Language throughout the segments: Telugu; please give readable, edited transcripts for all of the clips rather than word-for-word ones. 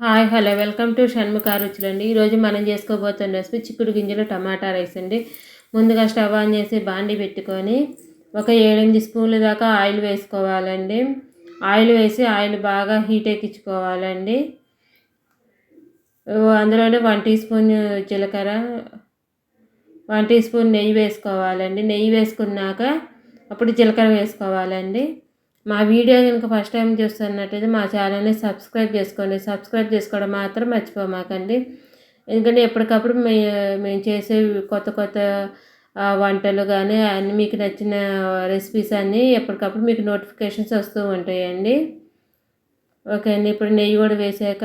Hi hello welcome to Shanmukha రుచులండి. ఈరోజు మనం చేసుకోబోతున్న రెసిపీ చిక్కుడు గింజలు టమాటా రైస్ అండి. ముందుగా స్టవ్ ఆన్ చేసి బాండి పెట్టుకొని ఒక 7-8 స్పూన్ల దాకా ఆయిల్ వేసుకోవాలండి. ఆయిల్ వేసి ఆయిల్ బాగా హీట్ ఎక్కించుకోవాలండి. అందులోనే 1 టీ స్పూన్ జీలకర్ర, 1 టీ స్పూన్ నెయ్యి వేసుకోవాలండి. నెయ్యి వేసుకున్నాక అప్పుడు జీలకర్ర వేసుకోవాలండి. మా వీడియో కనుక ఫస్ట్ టైం చూస్తున్నట్టయితే మా ఛానల్ని సబ్స్క్రైబ్ చేసుకోండి. సబ్స్క్రైబ్ చేసుకోవడం మాత్రం మర్చిపోమాకండి. ఎందుకంటే ఎప్పటికప్పుడు మేము చేసే కొత్త కొత్త వంటలు కానీ అన్నీ మీకు నచ్చిన రెసిపీస్ అన్నీ ఎప్పటికప్పుడు మీకు నోటిఫికేషన్స్ వస్తూ ఉంటాయండి. ఓకే అండి. ఇప్పుడు నెయ్యి కూడా వేసాక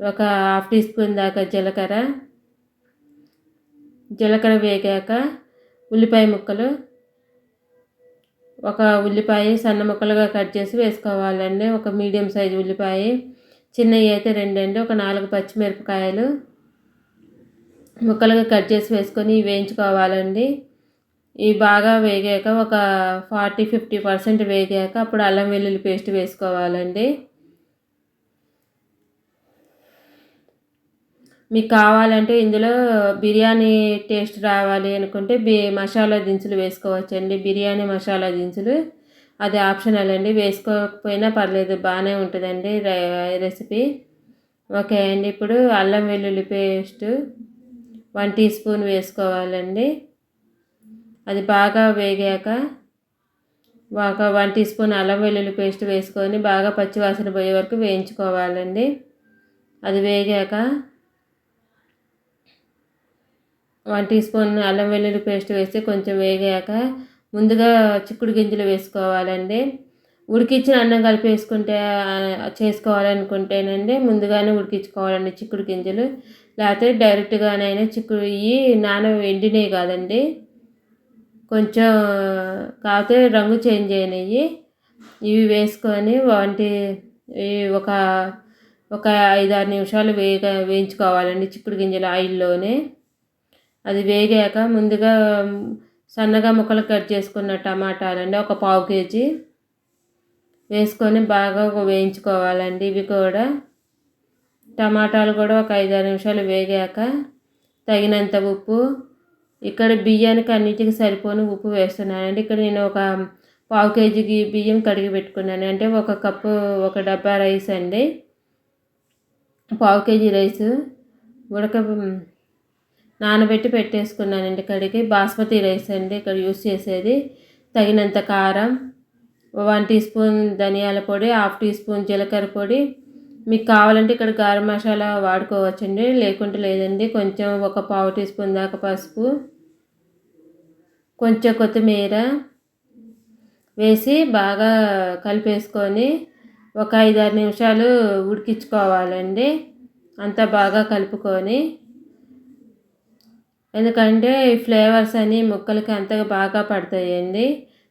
ఒక 1/2 టీ స్పూన్ దాకా జీలకర్ర వేగాక ఉల్లిపాయ ముక్కలు, ఒక ఉల్లిపాయ సన్న ముక్కలుగా కట్ చేసి వేసుకోవాలండి. ఒక మీడియం సైజు ఉల్లిపాయ, చిన్నవి అయితే 2 అండి. ఒక 4 పచ్చిమిరపకాయలు ముక్కలుగా కట్ చేసి వేసుకొని వేయించుకోవాలండి. ఇవి బాగా వేగాక ఒక 40-50% వేగాక అప్పుడు అల్లం వెల్లుల్లి పేస్ట్ వేసుకోవాలండి. మీకు కావాలంటే ఇందులో బిర్యానీ టేస్ట్ రావాలి అనుకుంటే మసాలా దినుసులు వేసుకోవచ్చండి. బిర్యానీ మసాలా దినుసులు అది ఆప్షనల్ అండి. వేసుకోకపోయినా పర్లేదు, బాగానే ఉంటుందండి రెసిపీ. ఓకే అండి. ఇప్పుడు అల్లం వెల్లుల్లి పేస్ట్ 1 టీ స్పూన్ వేసుకోవాలండి. అది బాగా వేగాక ఒక 1 టీ స్పూన్ అల్లం వెల్లుల్లి పేస్ట్ వేసుకొని బాగా పచ్చివాసన పోయే వరకు వేయించుకోవాలండి. అది వేగాక 1 టీ స్పూన్ అల్లం వెల్లుల్లి పేస్ట్ వేసి కొంచెం వేగాక ముందుగా చిక్కుడు గింజలు వేసుకోవాలండి. ఉడికించిన అన్నం కలిపి చేసుకోవాలనుకుంటేనండి ముందుగానే ఉడికించుకోవాలండి చిక్కుడు గింజలు. లేకపోతే డైరెక్ట్గానైనా చిక్కుడు ఎండినవి కాదండి, కొంచెం కాకపోతే రంగు చేంజ్ అయినాయి. ఇవి వేసుకొని ఒక 5-6 నిమిషాలు వేయించుకోవాలండి చిక్కుడు గింజలు ఆయిల్లోనే. అది వేగాక ముందుగా సన్నగా ముక్కలు కట్ చేసుకున్న టమాటాలండి ఒక 1/4 కేజీ వేసుకొని బాగా వేయించుకోవాలండి. ఇవి కూడా టమాటాలు కూడా ఒక 5-6 నిమిషాలు వేగాక తగినంత ఉప్పు, ఇక్కడ బియ్యానికి అన్నిటికి సరిపోని ఉప్పు వేస్తున్నానండి. ఇక్కడ నేను ఒక 1/4 కేజీకి బియ్యం కడిగి పెట్టుకున్నాను. అంటే ఒక కప్పు, ఒక డబ్బా రైస్ అండి. 1/4 కేజీ రైస్ నానబెట్టి పెట్టేసుకున్నానండి కడిగి. బాస్మతి రైస్ అండి ఇక్కడ యూస్ చేసేది. తగినంత కారం, 1 టీ స్పూన్ ధనియాల పొడి, 1/2 టీ స్పూన్ జీలకర్ర పొడి. మీకు కావాలంటే ఇక్కడ గరం మసాలా వాడుకోవచ్చండి, లేకుంటే లేదండి. కొంచెం ఒక 1/4 టీ స్పూన్ దాకా పసుపు, కొంచెం కొత్తిమీర వేసి బాగా కలిపేసుకొని ఒక 5-6 నిమిషాలు ఉడికించుకోవాలండి. అంతా బాగా కలుపుకొని, ఎందుకంటే ఈ ఫ్లేవర్స్ అన్నీ ముక్కలకి అంతగా బాగా పడతాయండి.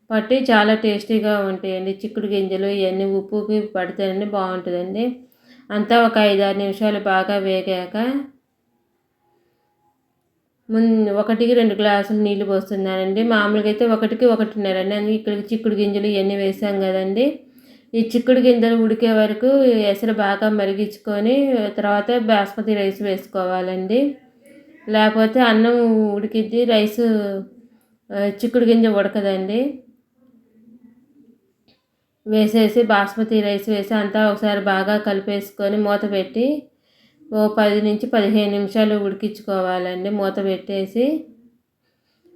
పట్టి చాలా టేస్టీగా ఉంటాయండి చిక్కుడు గింజలు. ఇవన్నీ ఉప్పుకి పడితేనండి బాగుంటుందండి. అంతా ఒక 5-6 నిమిషాలు బాగా వేగాక 1కి 2 గ్లాసులు నీళ్ళు పోస్తున్నానండి. మామూలుగా అయితే 1కి 1.5 అండి. ఇక్కడ చిక్కుడు గింజలు ఇవన్నీ వేసాం కదండి. ఈ చిక్కుడు గింజలు ఉడికే వరకు ఎసరు బాగా మరిగించుకొని తర్వాత బాస్మతి రైస్ వేసుకోవాలండి. లేకపోతే అన్నం ఉడికిద్ది, రైసు చిక్కుడు గింజ ఉడకదండి. వేసేసి బాస్మతి రైస్ వేసి అంతా ఒకసారి బాగా కలిపేసుకొని మూత పెట్టి 10-15 నిమిషాలు ఉడికించుకోవాలండి. మూత పెట్టేసి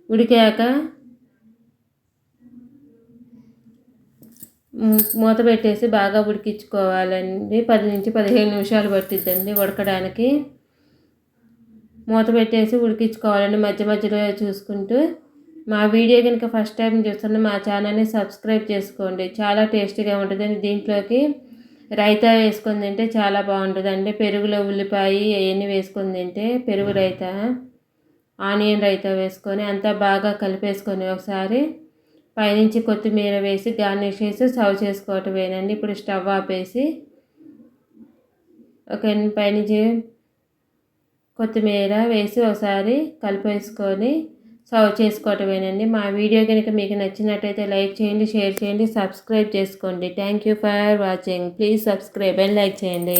ఉడికాక మూత పెట్టేసి బాగా ఉడికించుకోవాలండి. 10-15 నిమిషాలు పట్టిద్దండి ఉడకడానికి. మూత పెట్టేసి ఉడికించుకోవాలండి మధ్య మధ్యలో చూసుకుంటూ. మా వీడియో కనుక ఫస్ట్ టైం చూస్తున్న మా ఛానల్ని సబ్స్క్రైబ్ చేసుకోండి. చాలా టేస్టీగా ఉంటుందండి. దీంట్లోకి రైతా వేసుకొని తింటే చాలా బాగుంటుందండి. పెరుగులో ఉల్లిపాయ అవన్నీ వేసుకొని తింటే పెరుగు రైతా, ఆనియన్ రైతా వేసుకొని అంతా బాగా కలిపేసుకొని ఒకసారి పైనుంచి కొత్తిమీర వేసి గార్నిష్ చేసి సర్వ్ చేసుకోవటమేనండి. ఇప్పుడు స్టవ్ ఆపేసి పైనుంచి కొత్తిమీర వేసి ఒకసారి కలిపేసుకొని సర్వ్ చేసుకోవటమేనండి. మా వీడియో కనుక మీకు నచ్చినట్టయితే లైక్ చేయండి, షేర్ చేయండి, సబ్స్క్రైబ్ చేసుకోండి. Thank you for watching. Please subscribe and like చేయండి.